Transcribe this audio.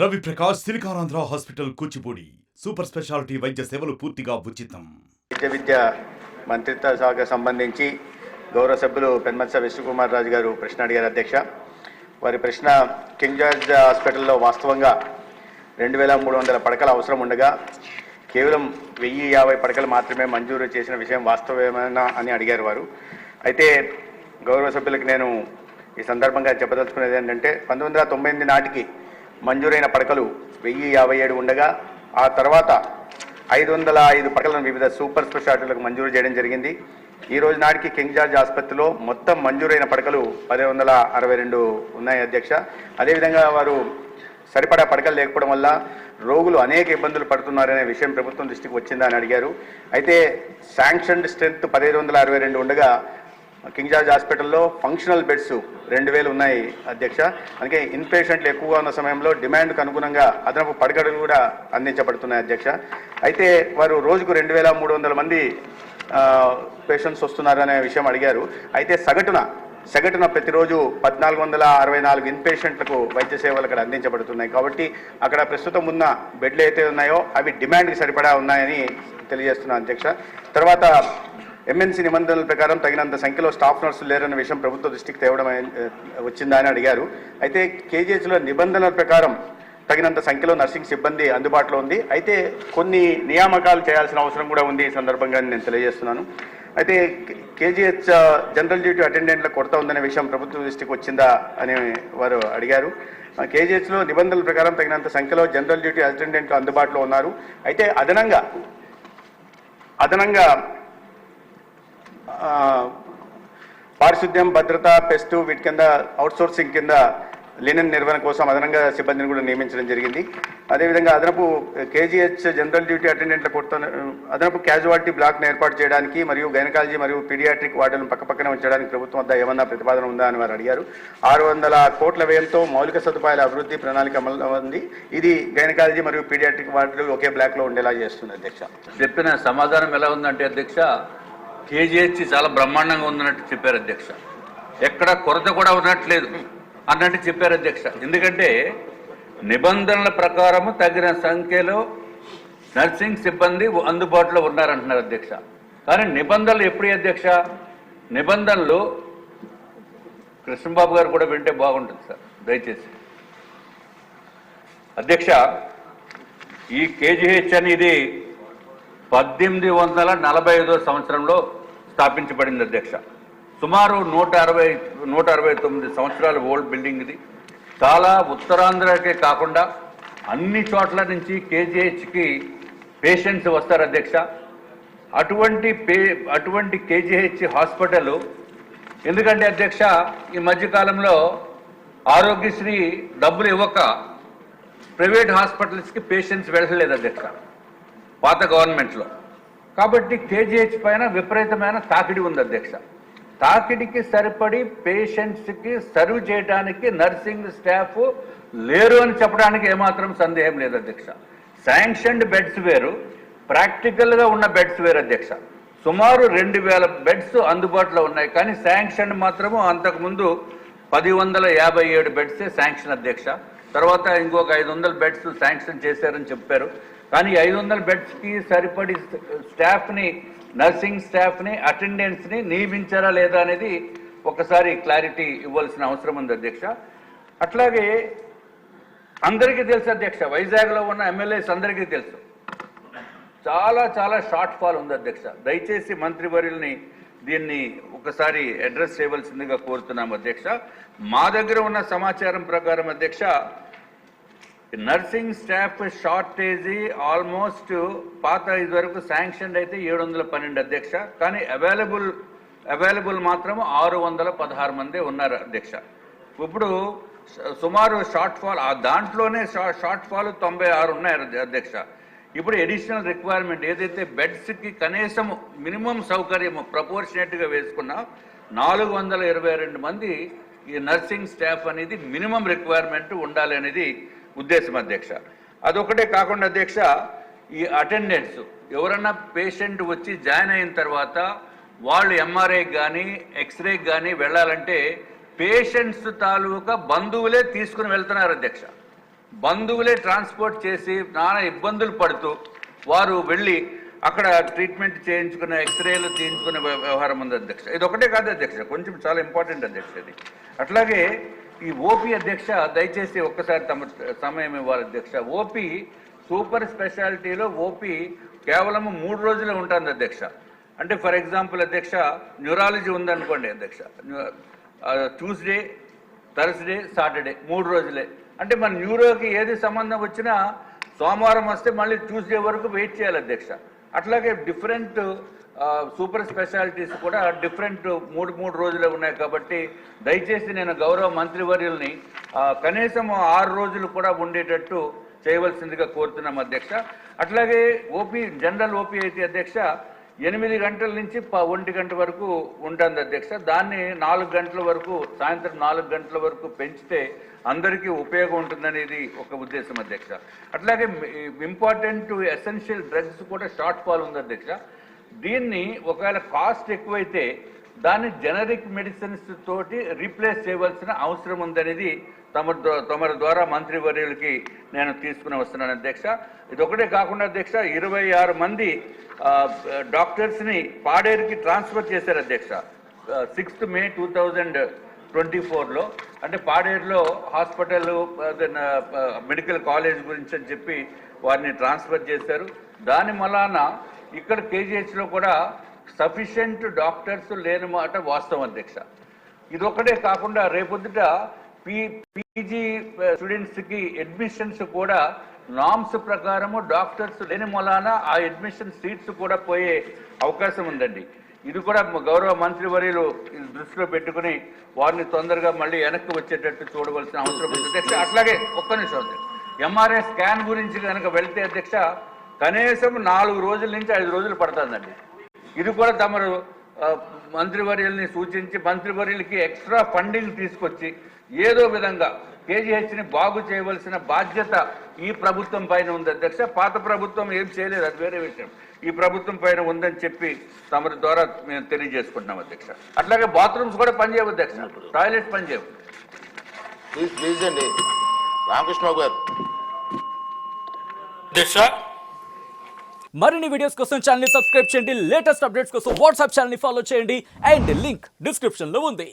Ravi Prakash Siliconandhra hospital Kuchipudi super speciality వైద్య సేవలు పూర్తిగా ఉచితం. విద్య మంత్రిత్వ శాఖకు సంబంధించి గౌరవ సభ్యులు పెన్మత్స విష్ణుకుమార్ రాజు గారు ప్రశ్న అడిగారు. అధ్యక్ష, వారి ప్రశ్న కింగ్ జార్జ్ హాస్పిటల్లో వాస్తవంగా 2300 పడకల అవసరం ఉండగా కేవలం 1050 పడకలు మాత్రమే మంజూరు చేసిన విషయం వాస్తవమేనా అని అడిగారు వారు. అయితే గౌరవ సభ్యులకు నేను ఈ సందర్భంగా చెప్పదలుచుకునేది ఏంటంటే 1998 నాటికి మంజూరైన పడకలు 1057 ఉండగా ఆ తర్వాత 505 పడకలను వివిధ సూపర్ స్పెషాలిటీలకు మంజూరు చేయడం జరిగింది. ఈ రోజు నాటికి కింగ్ జార్జ్ ఆసుపత్రిలో మొత్తం మంజూరైన పడకలు 1062 ఉన్నాయి. అధ్యక్ష, అదేవిధంగా వారు సరిపడా పడకలు లేకపోవడం వల్ల రోగులు అనేక ఇబ్బందులు పడుతున్నారనే విషయం ప్రభుత్వం దృష్టికి వచ్చిందా అని అడిగారు. అయితే శాంక్షన్డ్ స్ట్రెంత్ 1562 ఉండగా కింగ్ జార్జ్ హాస్పిటల్లో ఫంక్షనల్ బెడ్స్ 2000 ఉన్నాయి. అధ్యక్ష, అందుకే ఇన్పేషెంట్లు ఎక్కువగా ఉన్న సమయంలో డిమాండ్కు అనుగుణంగా అదనపు పడకలు కూడా అందించబడుతున్నాయి. అధ్యక్ష, అయితే వారు రోజుకు 2300 మంది పేషెంట్స్ వస్తున్నారనే విషయం అడిగారు. అయితే సగటున ప్రతిరోజు 1464 ఇన్పేషెంట్లకు వైద్య సేవలు అక్కడ అందించబడుతున్నాయి. కాబట్టి అక్కడ ప్రస్తుతం ఉన్న బెడ్లు అయితే ఉన్నాయో అవి డిమాండ్కి సరిపడా ఉన్నాయని తెలియజేస్తున్నాను. అధ్యక్ష, తర్వాత ఎంఎన్సీ నిబంధనల ప్రకారం తగినంత సంఖ్యలో స్టాఫ్ నర్సులు లేరన్న విషయం ప్రభుత్వ దృష్టికి తేవడం వచ్చిందా అని అడిగారు. అయితే కేజీహెచ్లో నిబంధనల ప్రకారం తగినంత సంఖ్యలో నర్సింగ్ సిబ్బంది అందుబాటులో ఉంది. అయితే కొన్ని నియామకాలు చేయాల్సిన అవసరం కూడా ఉంది. ఈ సందర్భంగా నేను తెలియజేస్తున్నాను. అయితే కేజీహెచ్ జనరల్ డ్యూటీ అటెండెంట్ల కొరత ఉందనే విషయం ప్రభుత్వ దృష్టికి వచ్చిందా అని వారు అడిగారు. కేజీహెచ్లో నిబంధనల ప్రకారం తగినంత సంఖ్యలో జనరల్ డ్యూటీ అటెండెంట్లు అందుబాటులో ఉన్నారు. అయితే అదనంగా పారిశుద్ధ్యం, భద్రత, పెస్ట్ వీటి కింద అవుట్సోర్సింగ్ కింద లినెన్ నిర్వహణ కోసం అదనంగా సిబ్బందిని కూడా నియమించడం జరిగింది. అదేవిధంగా అదనపు కేజీహెచ్ జనరల్ డ్యూటీ అటెండెంట్ల కొరత అదనపు క్యాజువాలిటీ బ్లాక్ను ఏర్పాటు చేయడానికి మరియు గైనకాలజీ మరియు పీడియాట్రిక్ వార్డులను పక్కపక్కనే ఉంచడానికి ప్రభుత్వం వద్ద ఏమన్నా ప్రతిపాదన ఉందా అని వారు అడిగారు. 600 కోట్ల వ్యయంతో మౌలిక సదుపాయాల అభివృద్ధి ప్రణాళిక అమలు ఉంది. ఇది గైనకాలజీ మరియు పీడియాట్రిక్ వార్డులు ఒకే బ్లాక్లో ఉండేలా చేస్తుంది. అధ్యక్ష, చెప్పిన సమాధానం ఎలా ఉందంటే అధ్యక్ష, కేజీహెచ్ చాలా బ్రహ్మాండంగా ఉందన్నట్టు చెప్పారు. అధ్యక్ష, ఎక్కడ కొరత కూడా ఉన్నట్లేదు అన్నట్టు చెప్పారు. అధ్యక్ష, ఎందుకంటే నిబంధనల ప్రకారము తగిన సంఖ్యలో నర్సింగ్ సిబ్బంది అందుబాటులో ఉన్నారంటున్నారు. అధ్యక్ష, కానీ నిబంధనలు ఎప్పుడు అధ్యక్ష? నిబంధనలు కృష్ణబాబు గారు కూడా వింటే బాగుంటుంది సార్, దయచేసి. అధ్యక్ష, ఈ కేజీహెచ్ అనేది 1845 సంవత్సరంలో స్థాపించబడింది. అధ్యక్ష, సుమారు 169 సంవత్సరాల ఓల్డ్ బిల్డింగ్ ఇది. చాలా ఉత్తరాంధ్రకే కాకుండా అన్ని చోట్ల నుంచి కేజీహెచ్కి పేషెంట్స్ వస్తారు. అధ్యక్ష, అటువంటి కేజీహెచ్ హాస్పిటల్ ఎందుకంటే అధ్యక్ష, ఈ మధ్యకాలంలో ఆరోగ్యశ్రీ డబ్బులు ఇవ్వక ప్రైవేట్ హాస్పిటల్స్కి పేషెంట్స్ వెళ్ళలేదు. అధ్యక్ష, పాత గవర్నమెంట్లో. కాబట్టి కేజీహెచ్ పైన విపరీతమైన తాకిడి ఉంది. అధ్యక్ష, తాకిడికి సరిపడి పేషెంట్స్కి సర్వ్ చేయడానికి నర్సింగ్ స్టాఫ్ లేరు అని చెప్పడానికి ఏమాత్రం సందేహం లేదు. అధ్యక్ష, శాంక్షన్డ్ బెడ్స్ వేరు, ప్రాక్టికల్గా ఉన్న బెడ్స్ వేరు. అధ్యక్ష, సుమారు 2000 బెడ్స్ అందుబాటులో ఉన్నాయి, కానీ శాంక్షన్ మాత్రము అంతకుముందు 1057 బెడ్సే శాంక్షన్. అధ్యక్ష, తర్వాత ఇంకొక 500 బెడ్స్ శాంక్షన్ చేశారని చెప్పారు. కానీ 500 బెడ్స్కి సరిపడి స్టాఫ్ని, నర్సింగ్ స్టాఫ్ని, అటెండెంట్స్ని నియమించారా లేదా అనేది ఒకసారి క్లారిటీ ఇవ్వాల్సిన అవసరం ఉంది. అధ్యక్ష, అట్లాగే అందరికీ తెలుసు అధ్యక్ష, వైజాగ్లో ఉన్న ఎమ్మెల్యేస్ అందరికీ తెలుసు చాలా షార్ట్ ఫాల్ ఉంది. అధ్యక్ష, దయచేసి మంత్రివర్యుల్ని దీన్ని ఒకసారి అడ్రస్ చేయవలసిందిగా కోరుతున్నాం. అధ్యక్ష, మా దగ్గర ఉన్న సమాచారం ప్రకారం అధ్యక్ష, నర్సింగ్ స్టాఫ్ షార్టేజీ ఆల్మోస్ట్ పాత ఇదివరకు శాంక్షన్ అయితే 712 అధ్యక్ష, కానీ అవైలబుల్ మాత్రం 616 మంది ఉన్నారు. అధ్యక్ష, ఇప్పుడు సుమారు షార్ట్ ఫాల్, దాంట్లోనే షార్ట్ ఫాల్ 96 ఉన్నాయి. అధ్యక్ష, ఇప్పుడు ఎడిషనల్ రిక్వైర్మెంట్ ఏదైతే బెడ్స్కి కనీసం మినిమం సౌకర్యం ప్రపోర్షనేట్గా వేసుకున్నా 422 మంది ఈ నర్సింగ్ స్టాఫ్ అనేది మినిమం రిక్వైర్మెంట్ ఉండాలి అనేది ఉద్దేశం. అధ్యక్ష, అదొకటే కాకుండా అధ్యక్ష, ఈ అటెండెంట్స్ ఎవరన్నా పేషెంట్ వచ్చి జాయిన్ అయిన తర్వాత వాళ్ళు ఎంఆర్ఐకి కానీ ఎక్స్రేకి కానీ వెళ్ళాలంటే పేషెంట్స్ తాలూకా బంధువులే తీసుకుని వెళ్తున్నారు. అధ్యక్ష, బంధువులే ట్రాన్స్పోర్ట్ చేసి నానా ఇబ్బందులు పడుతూ వారు వెళ్ళి అక్కడ ట్రీట్మెంట్ చేయించుకున్న ఎక్స్రేలు తీయించుకునే వ్యవహారం ఉంది అధ్యక్ష. ఇది ఒకటే కాదు అధ్యక్ష, కొంచెం చాలా ఇంపార్టెంట్ అధ్యక్ష ఇది. అట్లాగే ఈ ఓపీ అధ్యక్ష దయచేసి ఒక్కసారి తమ సమయం ఇవ్వాలి అధ్యక్ష. ఓపీ సూపర్ స్పెషాలిటీలో ఓపీ కేవలం 3 రోజులే ఉంటుంది అధ్యక్ష. అంటే ఫర్ ఎగ్జాంపుల్ అధ్యక్ష, న్యూరాలజీ ఉందనుకోండి అధ్యక్ష, ట్యూస్డే, థర్స్డే, సాటర్డే 3 రోజులే. అంటే మన న్యూరోకి ఏది సంబంధం వచ్చినా సోమవారం వస్తే మళ్ళీ ట్యూస్డే వరకు వెయిట్ చేయాలి అధ్యక్ష. అట్లాగే డిఫరెంట్ సూపర్ స్పెషాలిటీస్ కూడా డిఫరెంట్ 3 రోజులే ఉన్నాయి. కాబట్టి దయచేసి నేను గౌరవ మంత్రివర్యుల్ని కనీసం 6 రోజులు కూడా ఉండేటట్టు చేయవలసిందిగా కోరుతున్నాం అధ్యక్ష. అట్లాగే ఓపీ, జనరల్ ఓపీ అయితే అధ్యక్ష 8 గంటల నుంచి 1 గంట వరకు ఉంటుంది అధ్యక్ష. దాన్ని 4 గంటల వరకు, సాయంత్రం 4 గంటల వరకు పెంచితే అందరికీ ఉపయోగం ఉంటుందనేది ఒక ఉద్దేశం అధ్యక్ష. అట్లాగే ఇంపార్టెంట్ ఎసెన్షియల్ డ్రగ్స్ కూడా షార్ట్ ఫాల్ ఉంది అధ్యక్ష. దీన్ని ఒకవేళ కాస్ట్ ఎక్కువైతే దాన్ని జనరిక్ మెడిసిన్స్ తోటి రీప్లేస్ చేయవలసిన అవసరం ఉందనేది తమరి ద్వారా మంత్రివర్యులకి నేను తీసుకుని వస్తున్నాను అధ్యక్ష. ఇది ఒకటే కాకుండా అధ్యక్ష, 26 మంది డాక్టర్స్ని పాడేరుకి ట్రాన్స్ఫర్ చేశారు అధ్యక్ష 6th May 2024లో. అంటే పాడేరులో హాస్పిటల్ మెడికల్ కాలేజ్ గురించి అని చెప్పి వారిని ట్రాన్స్ఫర్ చేశారు. దాని వలన ఇక్కడ కేజీహెచ్లో కూడా సఫిషియెంట్ డాక్టర్స్ లేని మాట వాస్తవం అధ్యక్ష. ఇదొక్కటే కాకుండా రేపొద్దుట పీజీ స్టూడెంట్స్కి అడ్మిషన్స్ కూడా నామ్స్ ప్రకారము డాక్టర్స్ లేని మూలాన ఆ అడ్మిషన్ సీట్స్ కూడా పోయే అవకాశం ఉందండి. ఇది కూడా గౌరవ మంత్రివర్యులు దృష్టిలో పెట్టుకుని వారిని తొందరగా మళ్ళీ వెనక్కి వచ్చేటట్టు చూడవలసిన అవసరం ఉంది అధ్యక్ష. అట్లాగే ఒక్క నిమిషం అధ్యక్ష, ఎంఆర్ఐ స్కాన్ గురించి కనుక వెళ్తే అధ్యక్ష కనీసం 4 రోజుల నుంచి 5 రోజులు పడుతుందండి. ఇది కూడా తమరు మంత్రివర్యుల్ని సూచించి మంత్రివర్యులకి ఎక్స్ట్రా ఫండింగ్ తీసుకొచ్చి ఏదో విధంగా కేజీహెచ్ని బాగు చేయవలసిన బాధ్యత ఈ ప్రభుత్వం పైన ఉంది అధ్యక్ష. పాత ప్రభుత్వం ఏం చేయలేదు, అది వేరే విషయం. ఈ ప్రభుత్వం పైన ఉందని చెప్పి తమరి ద్వారా మేము తెలియజేసుకుంటున్నాం అధ్యక్ష. అట్లాగే బాత్రూమ్స్ కూడా పనిచేయవు అధ్యక్ష, టాయిలెట్స్ పనిచేయవు. ప్లీజ్ అండి రామకృష్ణ గారు. అధ్యక్ష, మరిన్ని వీడియోస్ కోసం ఛానల్ ని సబ్స్క్రైబ్ చేయండి. లేటెస్ట్ అప్డేట్స్ కోసం వాట్సాప్ ఛానల్ ని ఫాలో చేయండి. అండ్ లింక్ డిస్క్రిప్షన్ లో ఉంది.